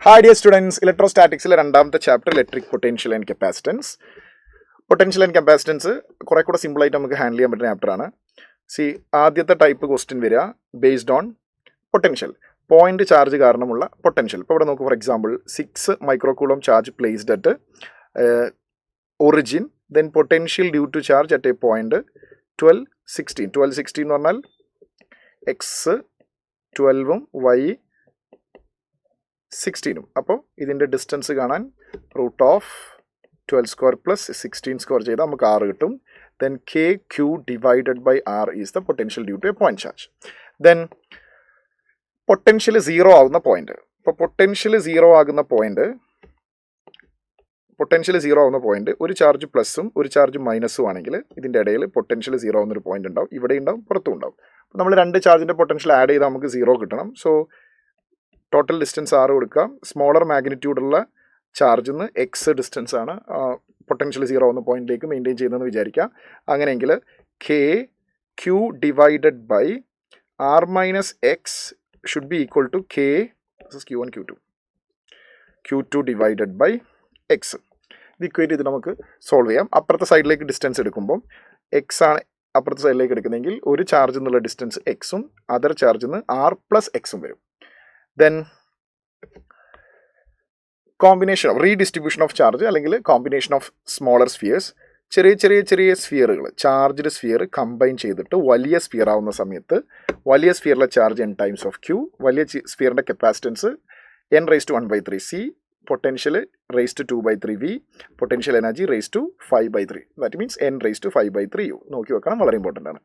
Hi dear students, electrostatics രണ്ടാമത്തെ chapter electric potential and capacitance. Potential and capacitance കുറെ കൂടെ simple ആയിട്ട് നമുക്ക് ഹാൻഡിൽ ചെയ്യാൻ പറ്റുന്ന ചാപ്റ്ററാണ്. ആദ്യത്തെ ടൈപ്പ് ക്വസ്റ്റ്യൻ വരിക based on potential, point charge കാരണമുള്ള പൊട്ടൻഷ്യൽ. ഇപ്പോൾ ഇവിടെ നോക്കൂ, for example 6 microcoulomb charge placed at origin, then potential due to charge at a point 12, 16 എന്ന് പറഞ്ഞാൽ എക്സ് 12ഉം വൈ 16. അപ്പോൾ ഇതിൻ്റെ ഡിസ്റ്റൻസ് കാണാൻ root of 12 square plus 16 square ചെയ്താൽ നമുക്ക് R കിട്ടും. Then K Q divided by R is the potential due to a point charge. Then potential 0 ആകുന്ന point. ഇപ്പോൾ പൊട്ടൻഷ്യൽ 0 ആകുന്ന പോയിന്റ് ഒരു ചാർജ് പ്ലസും ഒരു ചാർജ് മൈനസും ആണെങ്കിൽ ഇതിൻ്റെ ഇടയിൽ പൊട്ടൻഷ്യൽ 0 ആവുന്നൊരു പോയിന്റ് ഉണ്ടാവും. ഇവിടെ ഉണ്ടാവും, പുറത്തും ഉണ്ടാവും. അപ്പോൾ നമ്മൾ രണ്ട് ചാർജിൻ്റെ പൊട്ടൻഷ്യൽ ആഡ് ചെയ്താൽ നമുക്ക് 0 കിട്ടണം. സോ ടോട്ടൽ ഡിസ്റ്റൻസ് R കൊടുക്കുക. സ്മോളർ മാഗ്നിറ്റ്യൂഡുള്ള ചാർജിൽ നിന്ന് എക്സ് ഡിസ്റ്റൻസ് ആണ് പൊട്ടൻഷ്യൽ 0 ആവുന്ന പോയിന്റിലേക്ക് മെയിൻറ്റെയിൻ ചെയ്യുന്നതെന്ന് വിചാരിക്കുക. അങ്ങനെയെങ്കിൽ K Q divided by R minus X should be equal to K Q1 Q2 divided by X. ഇത് ഇക്വേറ്റ് ചെയ്ത് നമുക്ക് സോൾവ് ചെയ്യാം. അപ്പുറത്തെ സൈഡിലേക്ക് ഡിസ്റ്റൻസ് എടുക്കുമ്പം എക്സ് ആണ് അപ്പുറത്തെ സൈഡിലേക്ക് എടുക്കുന്നെങ്കിൽ ഒരു ചാർജിൽ നിന്നുള്ള ഡിസ്റ്റൻസ് എക്സും അതർ ചാർജിൽ നിന്ന് R പ്ലസ് എക്സും വരും. Then combination of redistribution of charge അല്ലെങ്കിൽ കോമ്പിനേഷൻ ഓഫ് സ്മോളർ സ്ഫിയേഴ്സ്, ചെറിയ സ്ഫിയറുകൾ, ചാർജ്ഡ് സ്ഫിയർ കമ്പൈൻ ചെയ്തിട്ട് വലിയ സ്ഫിയർ ആവുന്ന സമയത്ത് വലിയ സ്ഫിയറിലെ charge n times of q, വലിയ സ്ഫിയറിൻ്റെ capacitance n raise to 1/3 c, potential raise to 2/3 v, potential energy raise to 5/3, that means n raise to 5/3 u. നോക്കി വെക്കണം, വളരെ ഇമ്പോർട്ടൻ്റ് ആണ്.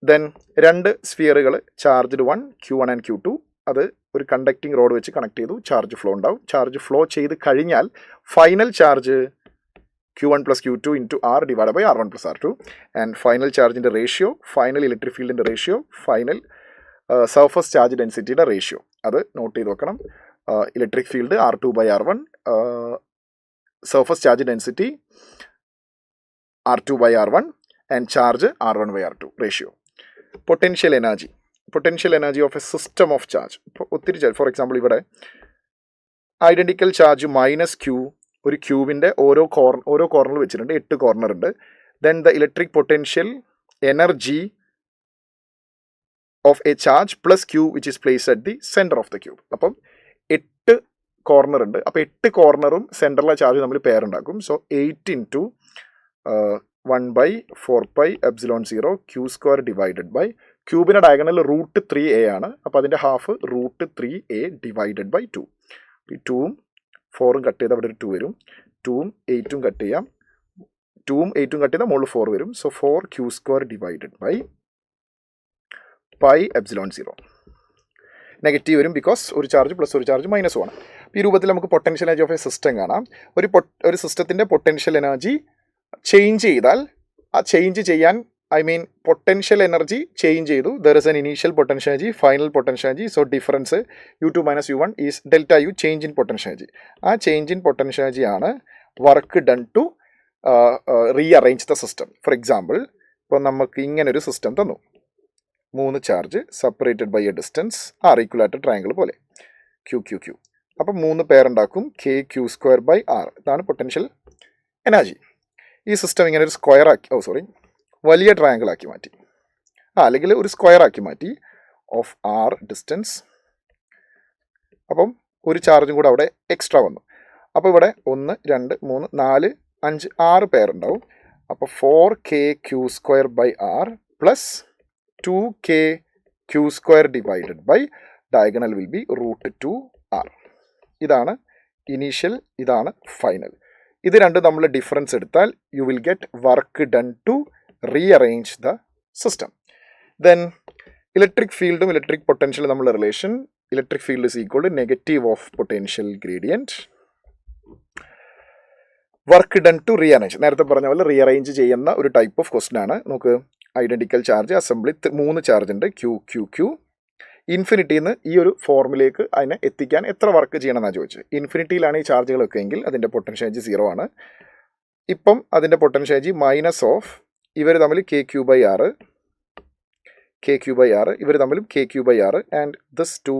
ദെൻ രണ്ട് സ്ഫിയറുകൾ ചാർജ്ഡ് 1 Q1 ആൻഡ് Q2, അത് ഒരു കണ്ടക്റ്റിംഗ് റോഡ് വെച്ച് കണക്ട് ചെയ്തു, ചാർജ് ഫ്ലോ ഉണ്ടാവും. ചാർജ് ഫ്ലോ ചെയ്ത് കഴിഞ്ഞാൽ final charge Q1 plus Q2 into R divide by R1 plus R2. And final ചാർജിൻ്റെ റേഷ്യോ, ഫൈനൽ ഇലക്ട്രിക് ഫീൽഡിൻ്റെ റേഷ്യോ, ഫൈനൽ സർഫസ് ചാർജ് ഡെൻസിറ്റിയുടെ റേഷ്യോ, അത് നോട്ട് ചെയ്ത് വെക്കണം. Electric field R2 by R1, surface charge density R2 by R1 and charge R1 by R2 ratio. Potential energy of a system of charge. ഇപ്പോൾ ഒത്തിരി charge, for example ഇവിടെ identical charge minus Q ഒരു ക്യൂബിൻ്റെ ഓരോ കോർണറിൽ വെച്ചിട്ടുണ്ട്, 8 corner ഉണ്ട്. Then the electric potential energy of a charge plus Q which is place at the centre of the cube. അപ്പം 8 കോർണർ ഉണ്ട്. അപ്പോൾ 8 കോർണറും സെൻറ്ററിലെ ചാർജ് നമ്മൾ പേരുണ്ടാക്കും. So 8 into 1/4π epsilon 0 q square divided by, ക്യൂബിൻ്റെ ഡയഗണൽ റൂട്ട് 3a ആണ്. അപ്പോൾ അതിൻ്റെ half root 3a divided by 2. ഈ 2ഉം 4ഉം കട്ട് ചെയ്ത് അവിടെ ഒരു 2 വരും. 2ഉം 8ഉം കട്ട് ചെയ്യാം. 2ഉം 8ഉം കട്ട് ചെയ്താൽ മുകളിൽ 4 വരും. So 4 Q square divided by pi epsilon 0. Negative വരും, ബിക്കോസ് ഒരു ചാർജ് പ്ലസ് ഒരു ചാർജ് മൈനസും ആണ്. ഈ രൂപത്തിൽ നമുക്ക് potential energy of a system കാണാം. ഒരു സിസ്റ്റത്തിൻ്റെ പൊട്ടൻഷ്യൽ എനർജി ചേഞ്ച് ചെയ്താൽ ആ ചേഞ്ച് ചെയ്യാൻ പൊട്ടൻഷ്യൽ എനർജി ചേഞ്ച് ചെയ്തു, there is an initial potential energy, final potential energy. So difference U2 minus U1 is delta U, change in potential energy. ആ change in potential energy ആണ് work done to rearrange the system. For example, ഇപ്പോൾ നമുക്ക് ഇങ്ങനൊരു system തന്നു, 3 charge separated by a distance ഈക്വലായിട്ട് triangle പോലെ Q. അപ്പം 3 പേരുണ്ടാക്കും, K Q square by R. ഇതാണ് പൊട്ടൻഷ്യൽ എനർജി. ഈ സിസ്റ്റം ഇങ്ങനെ ഒരു സ്ക്വയർ ആക്കി, വലിയ ട്രയാങ്കിൾ ആക്കി മാറ്റി, അല്ലെങ്കിൽ ഒരു സ്ക്വയർ ആക്കി മാറ്റി ഓഫ് R ഡിസ്റ്റൻസ്. അപ്പം ഒരു ചാർജും കൂടെ അവിടെ എക്സ്ട്രാ വന്നു. അപ്പോൾ ഇവിടെ 1 2 3 4 5 6 പേരുണ്ടാവും. അപ്പോൾ 4K Q square by R plus 2K Q square divided by diagonal will be root 2R. ഇതാണ് ഇനീഷ്യൽ, ഇതാണ് ഫൈനൽ. ഇത് രണ്ടും നമ്മൾ ഡിഫറൻസ് എടുത്താൽ you will get work done to rearrange the system. Then electric ഫീൽഡും ഇലക്ട്രിക് പൊട്ടൻഷ്യലും തമ്മിലുള്ള relation, electric field is equal to negative of potential gradient, work done to rearrange. നേരത്തെ പറഞ്ഞ പോലെ റീഅറേഞ്ച് ചെയ്യുന്ന ഒരു ടൈപ്പ് ഓഫ് ക്വസ്റ്റൻ ആണ്. നമുക്ക് ഐഡൻറ്റിക്കൽ ചാർജ് അസംബ്ലി 3 ചാർജ് ഉണ്ട്, Q. ഇൻഫിനിറ്റിയിൽ നിന്ന് ഈ ഒരു ഫോർമിലേക്ക് അതിനെ എത്തിക്കാൻ എത്ര വർക്ക് ചെയ്യണം എന്നാണ് ചോദിച്ചത്. ഇൻഫിനിറ്റിയിലാണ് ഈ ചാർജുകളൊക്കെ എങ്കിൽ അതിൻ്റെ പൊട്ടൻഷ്യൽ എനർജി 0 ആണ്. ഇപ്പം അതിൻ്റെ പൊട്ടൻഷ്യൽ എനർജി മൈനസ് ഓഫ് ഇവർ തമ്മിൽ KQ ബൈ R, ഇവർ തമ്മിലും KQ by R and this 2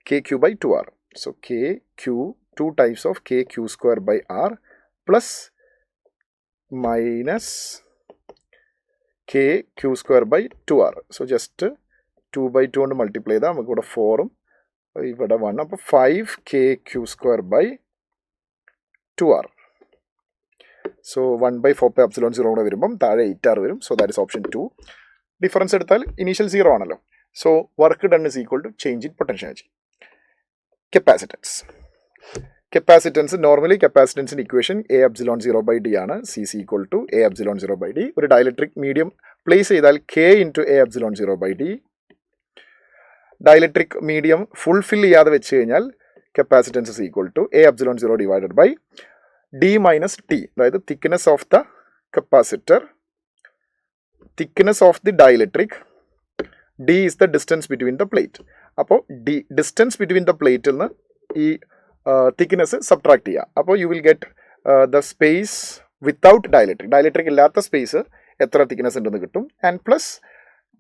KQ by 2R. So k q, 2 types of k q square by r plus minus k q square by 2r. So just 2 by 2 കൊണ്ട് multiply ചെയ്താൽ നമുക്ക് ഇവിടെ 4ഉം ഇവിടെ 1. അപ്പോൾ 5k q square by 2r. So 1 by 4 epsilon 0 കൂടെ വരുമ്പം താഴെ 8r വരും. So that is option 2. Difference എടുത്താൽ ഇനീഷ്യൽ 0 ആണല്ലോ. So work done is equal to change in potential energy. Capacitance. Capacitance, normally capacitance in equation A epsilon 0 by D ആണ്. C is equal to A epsilon 0 by D. ഒരു dielectric medium place ചെയ്താൽ K into A epsilon 0 by D. Dielectric medium fulfill ചെയ്യാതെ വെച്ച് കഴിഞ്ഞാൽ capacitance is equal to A epsilon 0 divided by D minus T. അതായത് thickness of the capacitor, thickness of the dielectric, D is the distance between the plate. അപ്പോൾ distance between the plate നിന്ന് ഈ thickness subtract ചെയ്യുക. അപ്പോൾ you will get the space without dielectric. Dielectric ഇല്ലാത്ത space എത്ര thickness ഉണ്ടെന്ന് കിട്ടും. And plus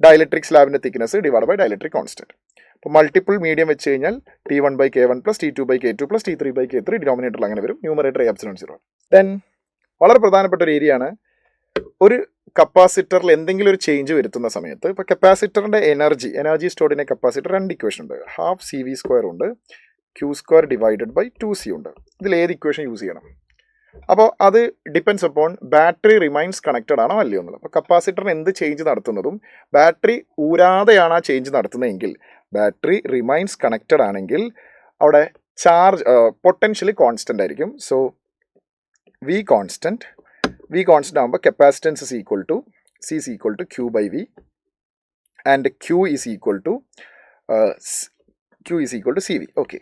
dielectric സ്ലാബിൻ്റെ thickness divide by dielectric constant. അപ്പോൾ മൾട്ടിപ്പിൾ മീഡിയം വെച്ച് കഴിഞ്ഞാൽ T1 by K1 plus T2 by K2 plus T3 by K3 ഡിനോമിനേറ്ററിൽ അങ്ങനെ വരും. Numerator epsilon 0. ദെൻ വളരെ പ്രധാനപ്പെട്ട ഒരു ഏരിയ ആണ്, ഒരു കപ്പാസിറ്ററിൽ എന്തെങ്കിലും ഒരു ചേഞ്ച് വരുത്തുന്ന സമയത്ത് ഇപ്പോൾ കപ്പാസിറ്ററിൻ്റെ energy stored in a capacitor 2 equation ഉണ്ട്. ഹാഫ് CV സ്ക്വയർ ഉണ്ട്, Q square divided by 2C ഉണ്ട്. ഇതിൽ ഏത് ഇക്വേഷൻ യൂസ് ചെയ്യണം? അപ്പോൾ അത് depends upon battery remains connected ആണോ അല്ലയോ എന്നുള്ളത്. അപ്പോൾ കപ്പാസിറ്ററിന് എന്ത് ചേഞ്ച് നടത്തുന്നതും ബാറ്ററി ഊരാതെയാണ് ആ ചേഞ്ച് നടത്തുന്നതെങ്കിൽ, ബാറ്ററി റിമൈൻസ് കണക്റ്റഡ് ആണെങ്കിൽ അവിടെ ചാർജ് പൊട്ടൻഷ്യലി കോൺസ്റ്റൻ്റ് ആയിരിക്കും. സോ V constant ആകുമ്പോൾ capacitance is equal to C is equal to Q by V and Q is equal to CV. Okay,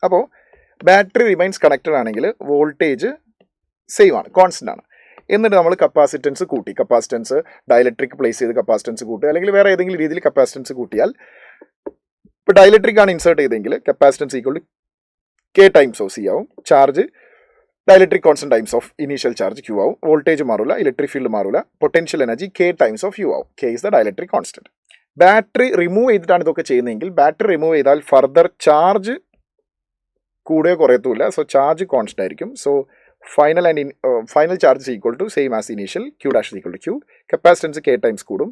അപ്പോൾ ബാറ്ററി റിമൈൻസ് കണക്റ്റഡ് ആണെങ്കിൽ voltage same ആണ്, constant ആണ്. എന്നിട്ട് നമ്മൾ കപ്പാസിറ്റൻസ് കൂട്ടി, capacitance dielectric place ചെയ്ത് capacitance കൂട്ടുക, അല്ലെങ്കിൽ വേറെ ഏതെങ്കിലും രീതിയിൽ കപ്പാസിറ്റൻസ് കൂട്ടിയാൽ, ഇപ്പോൾ ഡയലക്ട്രിക് ആണ് ഇൻസേർട്ട് ചെയ്തെങ്കിൽ capacitance equal to K times of C ആവും, charge dielectric constant times of initial charge Q ആവും, വോൾട്ടേജ് മാറില്ല, ഇലക്ട്രിക് ഫീൽഡ് മാറില്ല, potential energy K times of U ആവും. K is the dielectric constant. Battery remove ചെയ്തിട്ടാണ് ഇതൊക്കെ ചെയ്യുന്നതെങ്കിൽ battery remove ചെയ്താൽ further charge കൂടുകയോ കുറയത്തുമില്ല. സോ ചാർജ് കോൺസ്റ്റന്റ് ആയിരിക്കും. So final charge equal to same as initial, Q dash equal to Q. Capacitance K times കൂടും,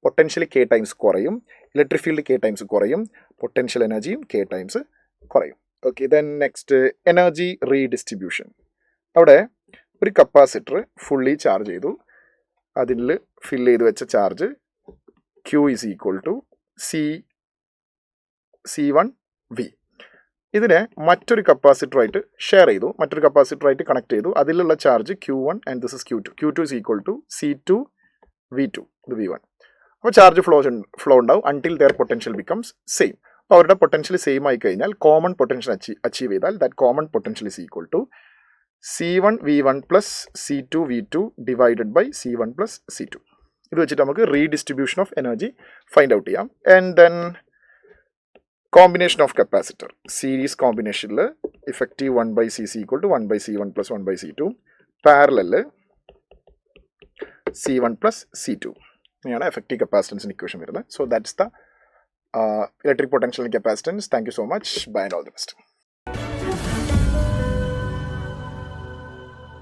potentially K times കുറയും, electric field K times കുറയും, പൊട്ടൻഷ്യൽ എനർജിയും K times കുറയും. Okay, then next energy redistribution. അവിടെ ഒരു capacitor fully charge ചെയ്തു, അതിൽ fill ചെയ്ത് വെച്ച charge Q is equal to C1V. ഇതിനെ മറ്റൊരു കപ്പാസിറ്ററായിട്ട് ഷെയർ ചെയ്തു, മറ്റൊരു കപ്പാസിറ്ററായിട്ട് കണക്ട് ചെയ്തു, അതിലുള്ള charge Q1 and this is Q2. Q2 is equal to C2V2, ഇത് V1. അപ്പോൾ ചാർജ് ഫ്ലോ ഉണ്ടാവും until their potential becomes same. അപ്പോൾ അവരുടെ പൊട്ടൻഷ്യൽ സെയിം ആയി കഴിഞ്ഞാൽ കോമൺ പൊട്ടൻഷ്യൽ അച്ചീവ് ചെയ്താൽ that common potential is equal to C1V1 plus C2V2 divided by C1 plus C2. ഇത് വെച്ചിട്ട് നമുക്ക് redistribution of energy find out ചെയ്യാം. And then combination of capacitor series കോമ്പിനേഷനിൽ effective 1/C equal to 1/C1 plus 1/C2, parallel C1 plus C2 ഇങ്ങനെയാണ് effective കപ്പാസിറ്റൻസിന് equation വരുന്നത്. So that's the electric potential capacitance. Thank you so much. Bye and all the best.